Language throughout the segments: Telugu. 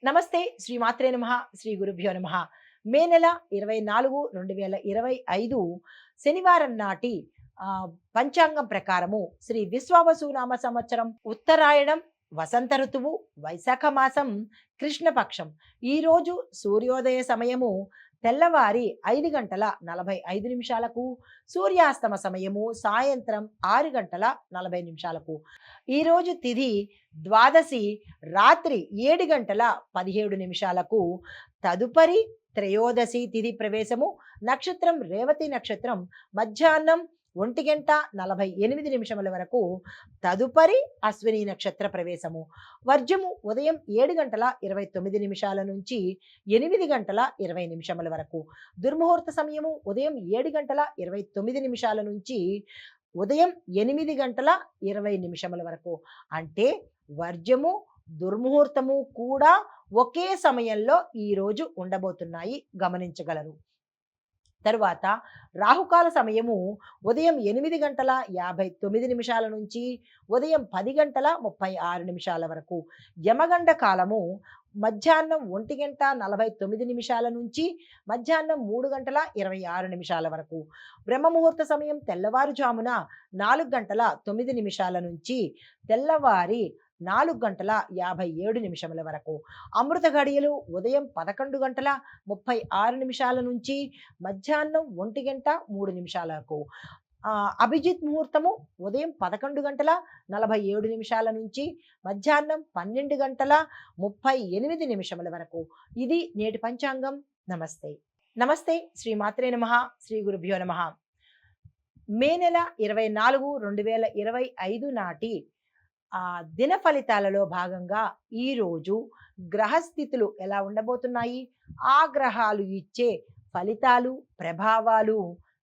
నమస్తే శ్రీ మాత్రే నమః శ్రీ గురుభ్యో నమః. మే నెల 24 2025 శనివారం నాటి పంచాంగం ప్రకారము శ్రీ విశ్వావసునామ సంవత్సరం ఉత్తరాయణం వసంత ఋతువు వైశాఖ మాసం కృష్ణపక్షం. ఈరోజు సూర్యోదయ సమయము తెల్లవారి 5:45 సూర్యాస్తమ సమయము సాయంత్రం 6:40. ఈరోజు తిథి ద్వాదశి రాత్రి 7:17. తదుపరి త్రయోదశి తిథి ప్రవేశము నక్షత్రం రేవతి నక్షత్రం మధ్యాహ్నం 1:48 వరకు. తదుపరి అశ్విని నక్షత్ర ప్రవేశము. వర్జము ఉదయం 7:29 నుంచి 8:20 వరకు. దుర్ముహూర్త సమయము ఉదయం 7:29 నుంచి ఉదయం 8:20 వరకు. అంటే వర్జము దుర్ముహూర్తము కూడా ఒకే సమయంలో ఈరోజు ఉండబోతున్నాయి, గమనించగలరు. తరువాత రాహుకాల సమయము ఉదయం 8:59 నుంచి ఉదయం 10:36 వరకు. యమగండ కాలము మధ్యాహ్నం 1:49 నుంచి మధ్యాహ్నం 3:26 వరకు. బ్రహ్మముహూర్త సమయం తెల్లవారుజామున 4:09 నుంచి తెల్లవారి 4:57 వరకు. అమృత ఘడియలు ఉదయం 11:36 నుంచి మధ్యాహ్నం 1:03 వరకు. అభిజిత్ ముహూర్తము ఉదయం 11:47 నుంచి మధ్యాహ్నం 12:38 వరకు. ఇది నేటి పంచాంగం. నమస్తే. నమస్తే శ్రీ మాత్రే నమః శ్రీ గురుభ్యో నమః. మే నెల 24 2025 నాటి దిన ఫలితాలలో భాగంగా ఈరోజు గ్రహస్థితులు ఎలా ఉండబోతున్నాయి, ఆ గ్రహాలు ఇచ్చే ఫలితాలు ప్రభావాలు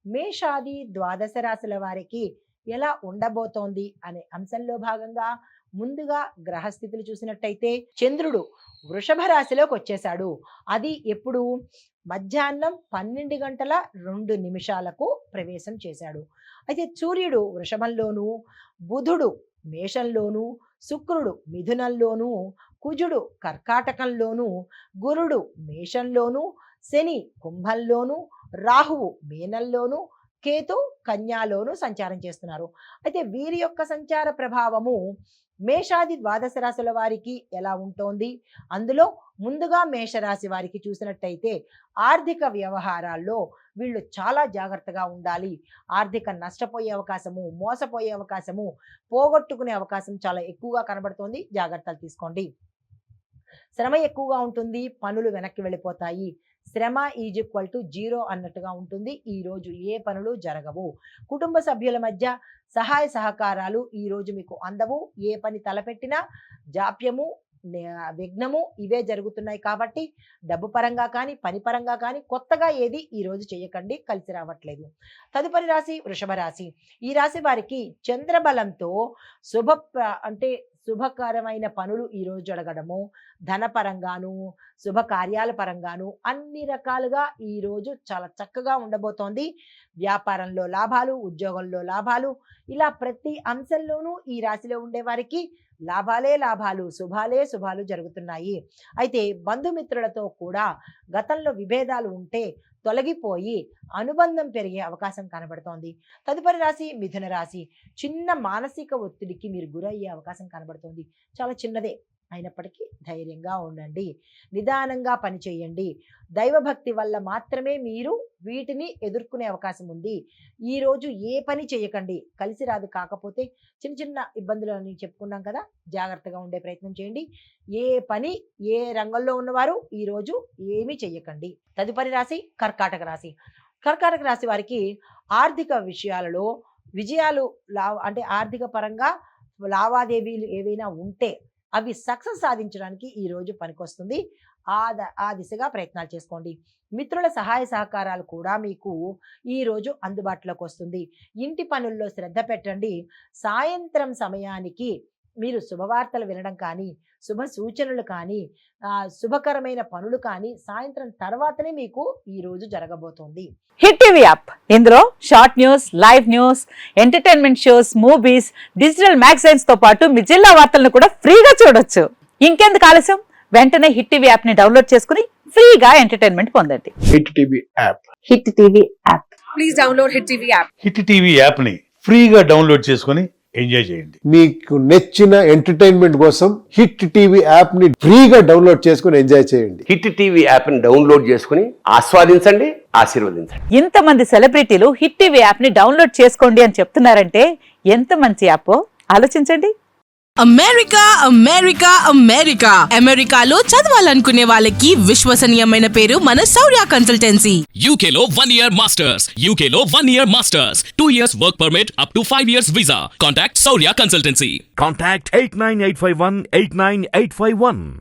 మేషాది ద్వాదశ రాశుల వారికి ఎలా ఉండబోతోంది అనే అంశంలో భాగంగా ముందుగా గ్రహస్థితులు చూసినట్టయితే చంద్రుడు వృషభ రాశిలోకి వచ్చేశాడు. అది ఎప్పుడు మధ్యాహ్నం 12:02 ప్రవేశం చేశాడు. అయితే సూర్యుడు వృషభంలోను, బుధుడు మేషంలోను, శుక్రుడు మిథునంలోను, కుజుడు కర్కాటకంలోను, గురుడు మేషంలోను, శని కుంభంలోను, రాహువు మీనంలోను, కేతు కన్యాలోను సంచారం చేస్తున్నారు. అయితే వీరి యొక్క సంచార ప్రభావము మేషాది ద్వాదశ రాశుల వారికి ఎలా ఉంటోంది, అందులో ముందుగా మేషరాశి వారికి చూసినట్టయితే ఆర్థిక వ్యవహారాల్లో వీళ్ళు చాలా జాగ్రత్తగా ఉండాలి. ఆర్థిక నష్టపోయే అవకాశము, మోసపోయే అవకాశము, పోగొట్టుకునే అవకాశం చాలా ఎక్కువగా కనబడుతోంది. జాగ్రత్తలు తీసుకోండి. శ్రమ ఎక్కువగా ఉంటుంది, పనులు వెనక్కి వెళ్ళిపోతాయి. శ్రమ =0 అన్నట్టుగా ఉంటుంది. ఈరోజు ఏ పనులు జరగవు. కుటుంబ సభ్యుల మధ్య సహాయ సహకారాలు ఈరోజు మీకు అందవు. ఏ పని తలపెట్టినా జాప్యము, విఘ్నము ఇవే జరుగుతున్నాయి. కాబట్టి డబ్బు పరంగా కానీ పని పరంగా కానీ కొత్తగా ఏది ఈరోజు చేయకండి, కలిసి రావట్లేదు. తదుపరి రాశి వృషభ రాశి. ఈ రాశి వారికి చంద్రబలంతో శుభకరమైన పనులు ఈరోజు జరగడము, ధనపరంగాను శుభకార్యాల పరంగాను అన్ని రకాలుగా ఈరోజు చాలా చక్కగా ఉండబోతోంది. వ్యాపారంలో లాభాలు, ఉద్యోగంలో లాభాలు, ఇలా ప్రతి అంశంలోనూ ఈ రాశిలో ఉండే వారికి లాభాలే లాభాలు, శుభాలే శుభాలు జరుగుతున్నాయి. అయితే బంధుమిత్రులతో కూడా గతంలో విభేదాలు ఉంటే తొలగిపోయి అనుబంధం పెరిగే అవకాశం కనబడుతోంది. తదుపరి రాశి మిథున రాశి. చిన్న మానసిక ఒత్తిడికి మీరు గురయ్యే అవకాశం కనబడుతోంది. చాలా చిన్నదే అయినప్పటికీ ధైర్యంగా ఉండండి, నిదానంగా పనిచేయండి. దైవభక్తి వల్ల మాత్రమే మీరు వీటిని ఎదుర్కొనే అవకాశం ఉంది. ఈరోజు ఏ పని చేయకండి, కలిసి రాదు. కాకపోతే చిన్న చిన్న ఇబ్బందులు అని చెప్పుకున్నాం కదా, జాగ్రత్తగా ఉండే ప్రయత్నం చేయండి. ఏ పని ఏ రంగంలో ఉన్నవారు ఈరోజు ఏమీ చెయ్యకండి. తదుపరి రాశి కర్కాటక రాశి. కర్కాటక రాశి వారికి ఆర్థిక విషయాలలో విజయాలు ఆర్థిక పరంగా లావాదేవీలు ఏవైనా ఉంటే అవి సక్సెస్ సాధించడానికి ఈరోజు పనికొస్తుంది. ఆ దిశగా ప్రయత్నాలు చేసుకోండి. మిత్రుల సహాయ సహకారాలు కూడా మీకు ఈరోజు అందుబాటులోకి వస్తుంది. ఇంటి పనుల్లో శ్రద్ధ పెట్టండి. సాయంత్రం సమయానికి మీరు శుభవార్తలు వినడం కానీ, శుభ సూచనలు కానీ, శుభకరమైన పనులు కానీ సాయంత్రం తర్వాతనే మీకు ఈరోజు జరగబోతోంది. హిట్ టీవీ యాప్, ఇందులో short news, live news, entertainment shows, movies, digital magazines తో పాటు మీ జిల్లా వార్తలను కూడా ఫ్రీగా చూడొచ్చు. ఇంకెందుకు ఆలస్యం, వెంటనే హిట్ టీవీ యాప్ ని డౌన్లోడ్ చేసుకుని ఫ్రీగా ఎంటర్టైన్మెంట్ పొందండి. Hit TV app. Hit TV app. Please download Hit TV app. Hit TV యాప్ని ఫ్రీగా డౌన్లోడ్ చేసుకొని ఎంజాయ్ చేయండి. మీకు నచ్చిన ఎంటర్టైన్మెంట్ కోసం హిట్ టీవీ యాప్ ని ఫ్రీగా డౌన్లోడ్ చేసుకుని ఎంజాయ్ చేయండి. హిట్ టీవీ యాప్ని డౌన్లోడ్ చేసుకుని ఆస్వాదించండి, ఆశీర్వదించండి. ఇంతమంది సెలబ్రిటీలు హిట్ టీవీ యాప్ ని డౌన్లోడ్ చేసుకోండి అని చెప్తున్నారంటే ఎంత మంచి యాప్ ఆలోచించండి. అమెరికా అమెరికా అమెరికా అమెరికాలో చదవాలనుకునే వాళ్ళకి విశ్వసనీయమైన పేరు మన శౌర్య consultancy. UK Law 1 Year Masters. UK Law 1 Year Masters. 2 years work permit up to 5 years visa. Contact Saurya Consultancy. Contact 89851 89851.